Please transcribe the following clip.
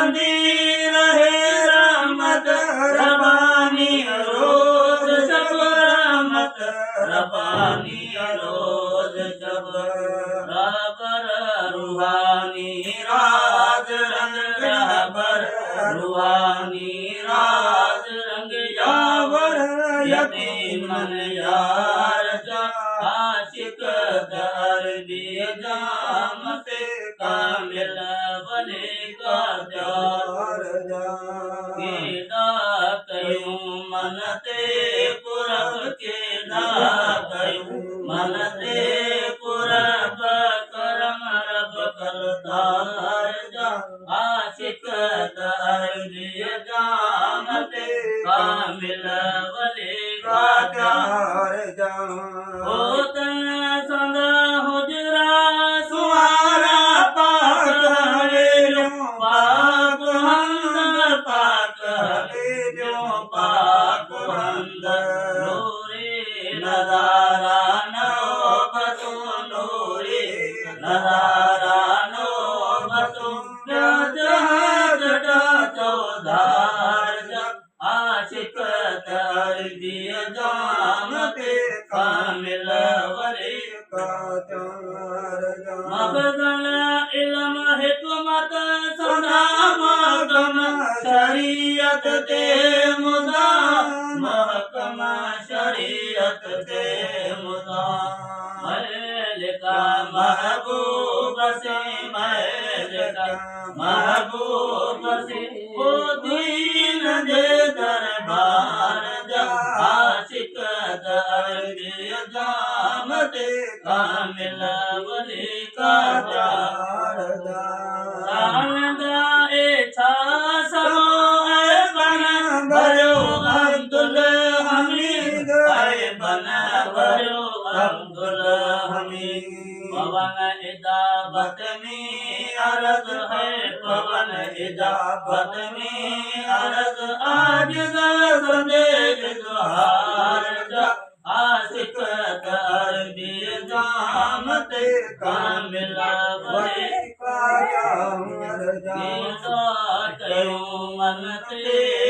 बंदी रहे रहमत रबानी रोज जब रहमत रबानी रोज जब रहबर रूहानी राज रंग रहबर रूहानी राज रंग यावर यतीमन यार जा आशिक दर्दी जामते कामिल वली का जार जा केदा कयूं मनते पुरब केदा कयूं मनते पुरब करम रब करतार जा आशिक दर्दी जामते कामिल वली का जार जा होत संग हुजरा सुहारा पाक हवेलियों पाक अंदर पाक हवेलियों पाक अंदर नूरे नजारा नौबतों नूरे नजारा नौबतों जहाज चौधार जब आशिक दर्दी जामते कामिल वली का जार जा मखदल इल्म हिकमत सदा महकम शरीयत ते मुदा महकम शरीयत ते मुदा मलिका महबूब से मलिका महबूब से ओ दीन दे दरबार जा आशिक दर्दी जामते कामिल वली का जार जा सालदा ए छा सबो ए बन भरो अब्दुल हमीद ए बन भरो अब्दुल हमीद पवन इजाबत में अर्ज है पवन इजाबत में अर्ज आज संदेश जोहार जा आशिक दर्दी जामते कामिल वली का जार जा कयूं मनते